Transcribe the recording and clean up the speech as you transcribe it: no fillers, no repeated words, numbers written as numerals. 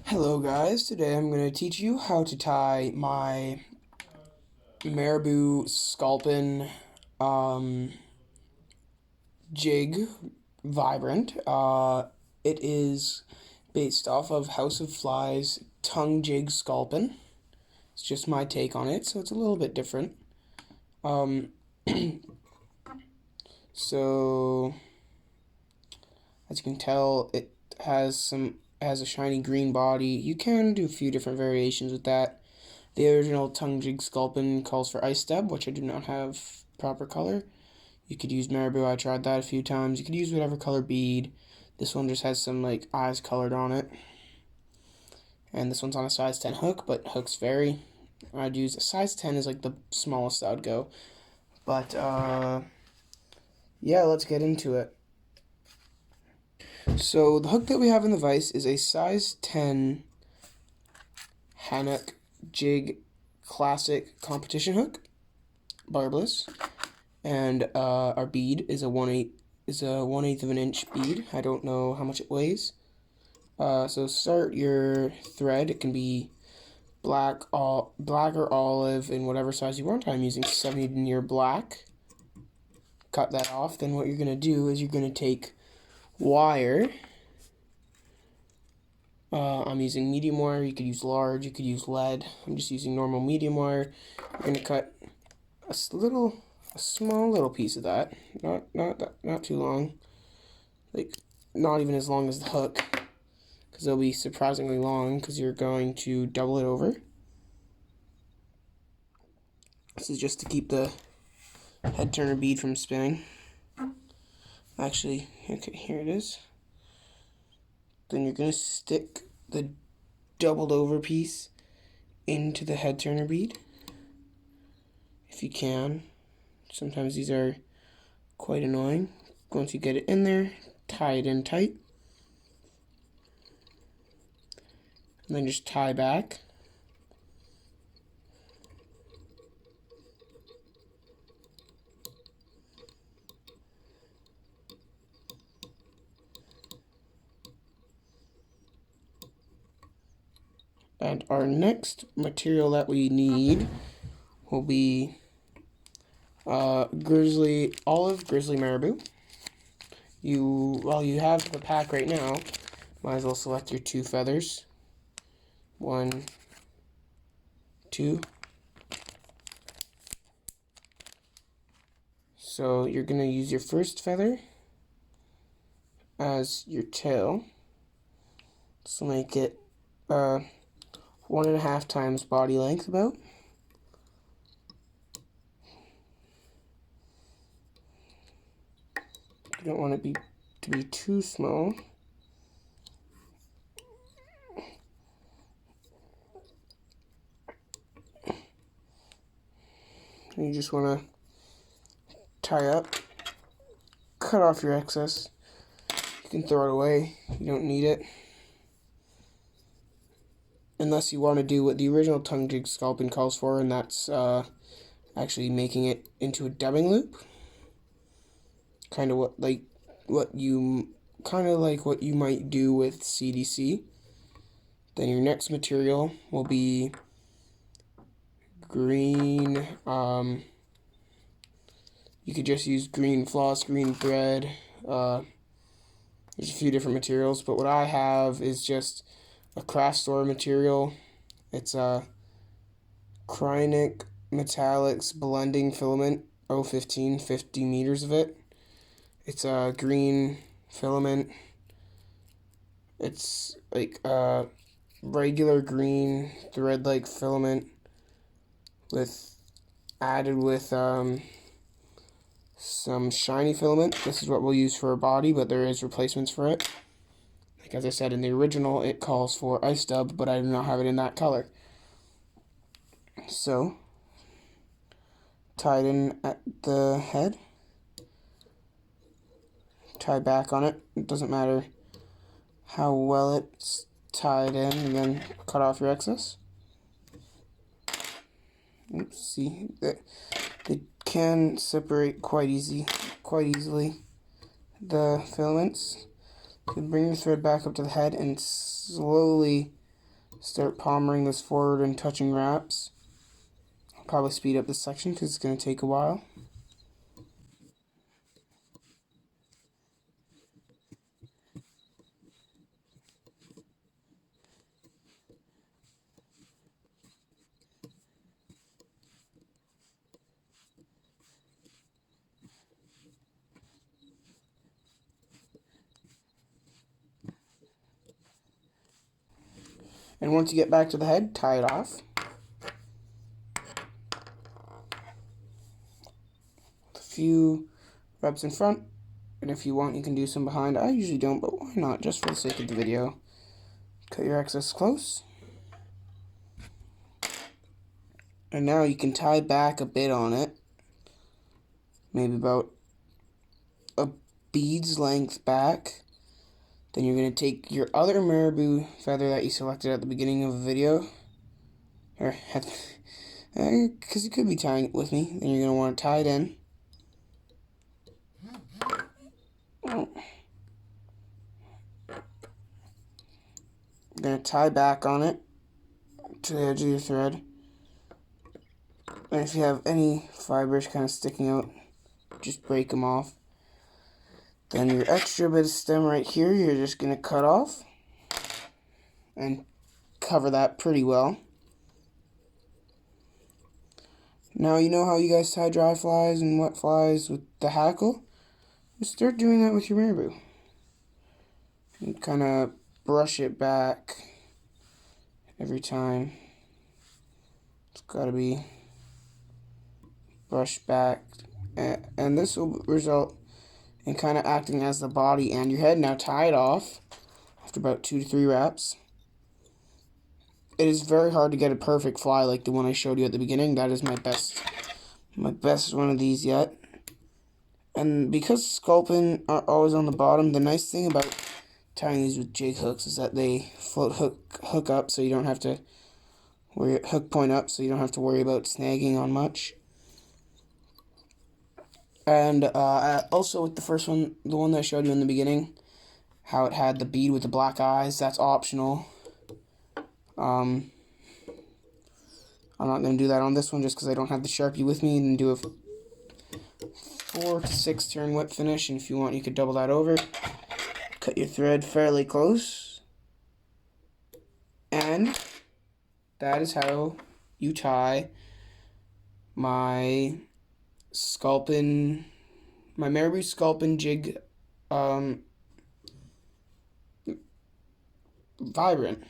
Hello guys, today I'm going to teach you how to tie my Marabou Sculpin jig vibrant. It is based off of House of Flies tongue jig Sculpin. It's just my take on it, so it's a little bit different. So as you can tell, it has a shiny green body. You can do a few different variations with that. The original tongue jig Sculpin calls for ice dub, which I do not have proper color. You could use Marabou. I tried that a few times. You could use whatever color bead. This one just has some like eyes colored on it. And this one's on a size 10 hook, but hooks vary. I'd use a size 10 is like the smallest I'd go. But yeah, let's get into it. So the hook that we have in the vise is a size 10 Hannock jig classic competition hook, barbless, and our bead is a 1/8 of an inch bead. I don't know how much it weighs. So start your thread. It can be black or olive in whatever size you want. I'm using 70 near black. Cut that off. Then what you're gonna do is you're gonna take wire. I'm using medium wire. You could use large. You could use lead. I'm just using normal medium wire. You're gonna cut a small little piece of that. Not too long. Like not even as long as the hook, because they'll be surprisingly long. Because you're going to double it over. This is just to keep the head turner bead from spinning. Actually, okay, here it is. Then you're going to stick the doubled over piece into the head turner bead, if you can. Sometimes these are quite annoying. Once you get it in there, tie it in tight. And then just tie back. And our next material that we need will be olive grizzly marabou. While you have the pack right now, might as well select your 2 feathers. 1, 2. So you're going to use your first feather as your tail. So make it 1.5 times body length about. You don't want it to be too small. You just want to tie up, cut off your excess. You can throw it away. You don't need it. Unless you want to do what the original tongue jig Sculpin calls for, and that's actually making it into a dubbing loop. Kind of what you might do with CDC. Then your next material will be green. You could just use green floss, green thread. There's a few different materials, but what I have is just a craft store material. It's a Krynic Metallics blending filament 015, 50 meters of it. It's a green filament. It's like a regular green thread-like filament added with some shiny filament. This is what we'll use for a body, but there is replacements for it. Like as I said, in the original, it calls for ice dub, but I do not have it in that color. So, tie it in at the head. Tie back on it. It doesn't matter how well it's tied in, and then cut off your excess. Oops, see that they can separate quite easily. The filaments. You can bring your thread back up to the head and slowly start palmering this forward and touching wraps. I'll probably speed up this section because it's going to take a while. And once you get back to the head, tie it off. A few reps in front, and if you want, you can do some behind. I usually don't, but why not, just for the sake of the video. Cut your excess close. And now you can tie back a bit on it, maybe about a bead's length back. Then you're going to take your other marabou feather that you selected at the beginning of the video, or because you could be tying it with me. Then you're going to want to tie it in. You're going to tie back on it to the edge of your thread. And if you have any fibers kind of sticking out, just break them off. Then your extra bit of stem right here, you're just going to cut off and cover that pretty well. Now you know how you guys tie dry flies and wet flies with the hackle? Just start doing that with your marabou. And kind of brush it back every time. It's got to be brushed back. And this will result and kind of acting as the body and your head. Now tie it off after about 2 to 3 wraps. It is very hard to get a perfect fly like the one I showed you at the beginning. That is my best one of these yet. And because Sculpin are always on the bottom, the nice thing about tying these with jig hooks is that they float hook up, so you don't have to worry, hook point up, so you don't have to worry about snagging on much. And also with the first one, the one that I showed you in the beginning, how it had the bead with the black eyes, that's optional. I'm not going to do that on this one just because I don't have the Sharpie with me, and do a 4 to 6 turn whip finish, and if you want you could double that over. Cut your thread fairly close. And that is how you tie my Sculpin, my Marabou Sculpin jig Vibrant.